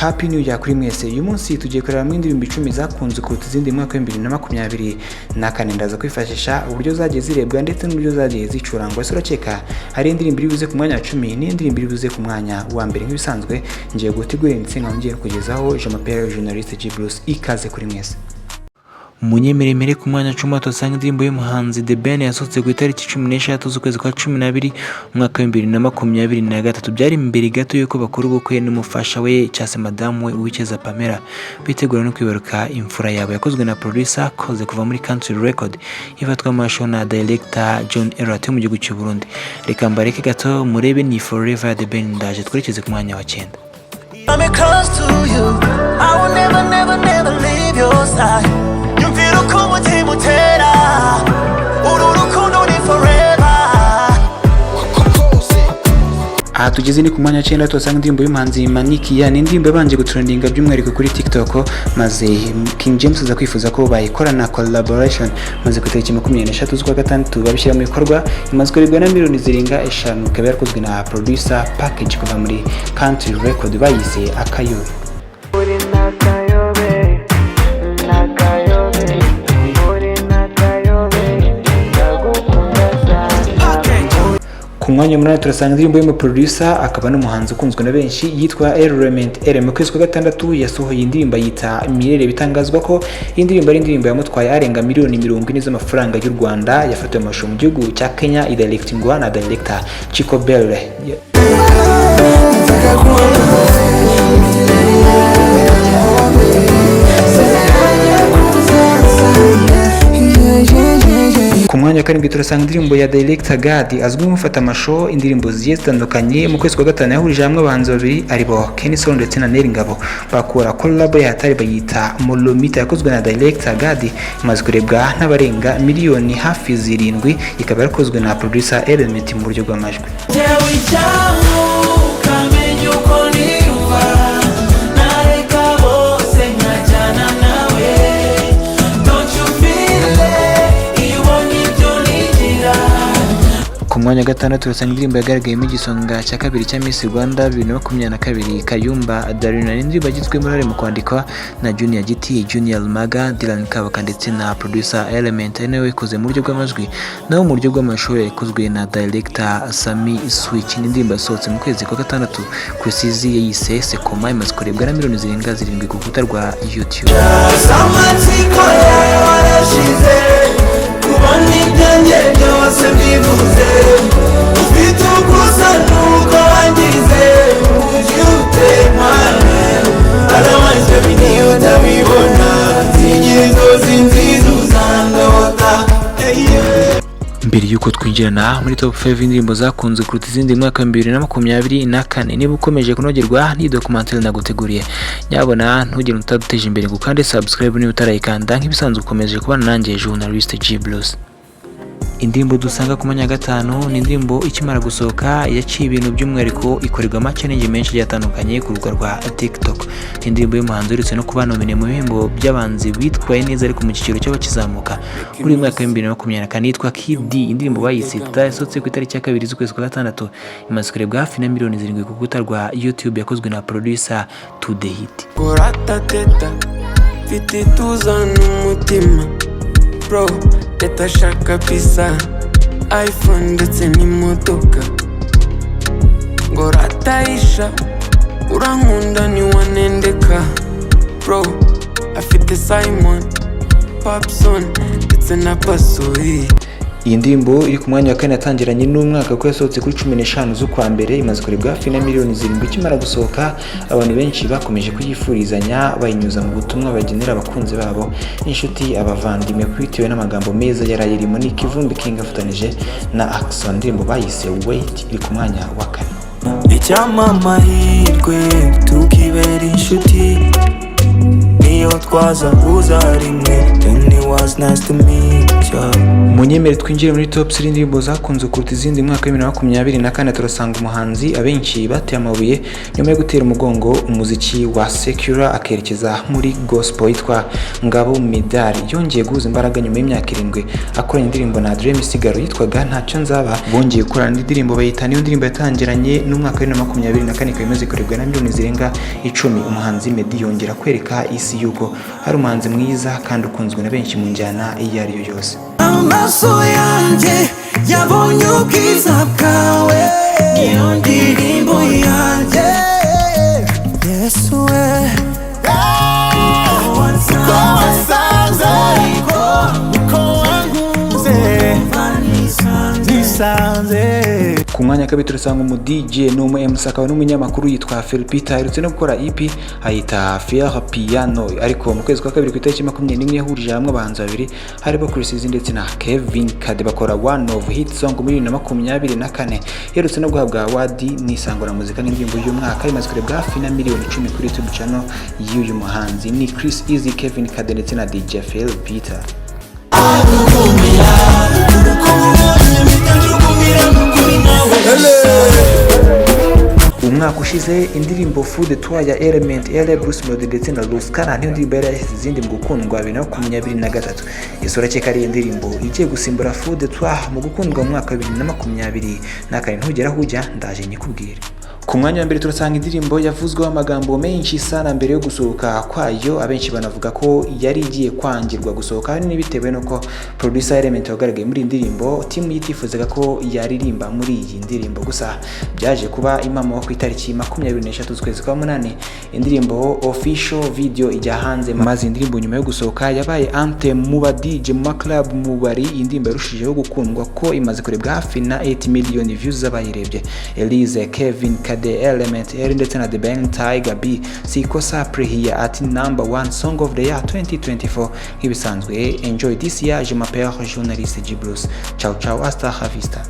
Happy New Year kuri mwese. Uyu munsi tugiye kureba mu indirimbo 10 zakunzwe kuruta izindi mu mwaka wa 2024 ndaza kwifashisha uburyo zagiye zirebwa ndetse n'uburyo zagiye zicurangwa. Ese urakeka hari indirimbo iri buze ku mwanya wa 10 n'indirimbo iri buze ku mwanya wa mbere nk'ibisanzwe? Ngiye gutegura insinga ngiye kugezaho je m'appelle journaliste G Bruce, ikaze kuri mwese. Munyemeremere ku mwanya 10 tosanga indirimbo y'umuhanzi The Ben yasohotse ku itariki 16 z'ukwezi kwa 12 umwaka wa 2023. Byari imbere gato yuko bakora ubukwe n'umufasha we cyase madamu we Uwikeza Pamela bitegura no kwibaruka imfura yabo. Yakozwe na producer koze kuva muri Country Record ifatwa amasho na director John Erate mu gihugu cy'u Burundi. Reka mbareke gato murebe ni Forever The Ben, ndaje twerekeze ku mwanya wa 9. I'm close to you. I will never leave your side. You feel como te mutera. Urukundo ni forever. Aha tugeze ni ku mwanya 9 tosanga indirimbo y'umuhanzi Niyihe, ni indirimbo yabanje gutrendinga by'umwihariko kuri TikTok, maze King James aza kwifuza ko bayikorana collaboration, maze ku itariki 23 z'ukwa gatandatu babishyira mu bikorwa. Imaze kurebwa na miliyoni zirenga 5, ikaba yarakozwe na producer package kuva muri Country Record bayise Akayobe. Ku mwanya munani turasanga indirimbo y'umu producer akaba n'umuhanzi ukunzwe na benshi yitwa Element. Mu kwezi kwa gatandatu yasohoye indirimbo yita Mirere. Bitangazwa ko indirimbo ari indirimbo yamutwaye arenga miliyoni 40 z'amafaranga y'u Rwanda. Yafatiwe amashusho mu gihugu cya Kenya, idirectingwa na director Chico Belle. Ku mwanya wa 7 turasanga indirimbo ya director God azwi nk'ufata amasho indirimbo zigiye zitandukanye. Mu kwezi kwa gatanu yahurije hamwe abahanzi babiri aribo Kenison ndetse na Neri Ngabo bakora collab yatari bayita Molomita, yakozwe na director God, imaze kurebwa n'abarenga miliyoni hafi 7, ikaba yarakozwe na producer Element mu buryo bw'amajwi. Ku mwanya wa 6 turasanga indirimbo yagaragayemo igisonga cya kabiri cya Miss Rwanda 2022 Kayumba Darina. Indirimbo yagizwe muri mu kwandikwa na Junior Giti, Junior Maga, Dylan Kabaka ndetse na producer Element, nawe ikoze mu buryo bw'amajwi, naho mu buryo bw'amashusho yakozwe na director Sami Switch. Indirimbo yasohotse mu kwezi kwa gatandatu Kurushizindi yise Sekoma, imaze kurebwa na miliyoni zirenga 7 ku rukuta rwa YouTube. Mbere yuko twinjirana muri top 5 indirimbo zakunzwe kuruta izindi mu mwaka wa 2024, niba ukomeje kunogerwa ni documentary naguteguriye, nyabona ntugire utaduteje imbere ngo kandi subscribe niba utarayikanda. Nk'ibisanzwe ukomeje kubana nanjye journaliste G Bruce. Indirimbo dusanga ku mwanya wa 5 ni indirimbo ikimara gusohoka yaciye ibintu by'umwihariko, ikorerwa ama challenge menshi yatandukanye ku rubuga rwa TikTok. Indirimbo y'umuhanzi uretse no kuba nomine mu bihembo by'abanzi bitwaye neza ariko mu kiciro cy'abakizamuka muri mwaka wa 2024 yitwa Kid D. Indirimbo bayise yasohotse ku itariki ya 2 z'ukwezi kwa gatandatu, imaze kurebwa hafi na miliyoni 7 ku rukuta rwa YouTube, yakozwe na producer To The Hit. Teta fiti tuzana umutima bro, teta shaka pisa iPhone ndetse n'imodoka ngo rataisha urankunda ni wanendeka bro, afite Simon Popson ndetse na Pasori. Iyi ndirimbo iri ku mwanya wa 4 yatangiranye n'umwaka ko yasohotse kuri 15 z'ukwa mbere, imaze kurebwa hafi na miliyoni 7 ikimara gusohoka. Abantu benshi bakomeje kuyifurizanya bayinyuza mu butumwa bagenera abakunzi babo n'inshuti abavandimwe, kwitiwe n'amagambo meza yarayirimo ni Kivumbi King afatanije na Axon. Indirimbo bayise Wait iri ku mwanya wa 4. Icyama mahirwe tukibera inshuti niyo twaza kuza rimwe, was nice to meet you. Munyemere twinjire muri top 3 indirimbo zakunze kuruta izindi mu mwaka wa 2024 turasanga umuhanzi abenshi bateye amabuye nyuma yo gutera umugongo umuziki wa secular akerekeza muri gospel yitwa Ngabo Midari. Yongeye guhuza imbaraga nyuma y'imyaka 7 akoranye indirimbo na Dream Sigaro yitwaga Ntacyo Nzaba. Bongeye gukorana indirimbo bayita niyo ndirimbo yatangiranye n'umwaka wa 2024 ikaba kurebwa na miliyoni zirenga 10. Umuhanzi Meddy yongera kwereka isi yuko hari umuhanzi mwiza kandi ukunzwe na benshi mu njyana iyo ari yo yose. Amaso yanjye yabonye ubwiza bwawe, iyo ndirimbo yanjye Yesu we Ku mwanya kabiri turasanga umu DJ n'umu MC akaba n'umunyamakuru yitwa Philipita aherutse no gukora EP ayita Fier Piano, ariko mu kwezi kwa kabiri ku itariki 21 yahurije hamwe abahanzi babiri harimo Kurushizindi ndetse na Kevin Kade bakora one of hit song muri 2024. Yerutse no guhabwa award n'isangura muzika n'indirimbo y'umwaka imaze kurebwa hafi na miliyoni 10 kuri YouTube channel y'uyu muhanzi ni Chris Easy, Kevin Kade ndetse na DJ Philipita. Umwaka ushize indirimbo Food Tour ya Element, Bruce Melody ndetse na Ruskana niyo ndirimbo yari yashyize izindi mu gukundwa 2023. Isura cye kari indirimbo igiye gusimbura Food Tour mu gukundwa mu mwaka wa 2020 n'akari ntugera hujya ndaje nyikubwire. Ku mwanya wa mbere turasanga indirimbo yavuzweho amagambo menshi sana mbere yo gusohoka kwayo, abenshi banavuga ko yari igiye kwangirwa gusohoka hari bitewe nuko producer Element wagaragaye muri indirimbo team yitifuzaga ko yaririmba muri iyi ndirimbo, gusa byaje kuba impamo ku itariki 23 z'ukwezi kwa 8 indirimbo official video ijya hanze, maze indirimbo nyuma yo gusohoka yabaye anthem mu ba DJ mu club mu bari. Indirimbo yarushijeho gukundwa ko imaze kurebwa hafi na 8 million views z'abayirebye. Elise, Kevin Kade, Element ndetse na The Bang Tiger B sikosa prehiya ati #1 song of the year 2024 nk'ibisanzwe. Enjoy this year, je m'appelle journaliste G Bruce. Ciao ciao, hasta la vista.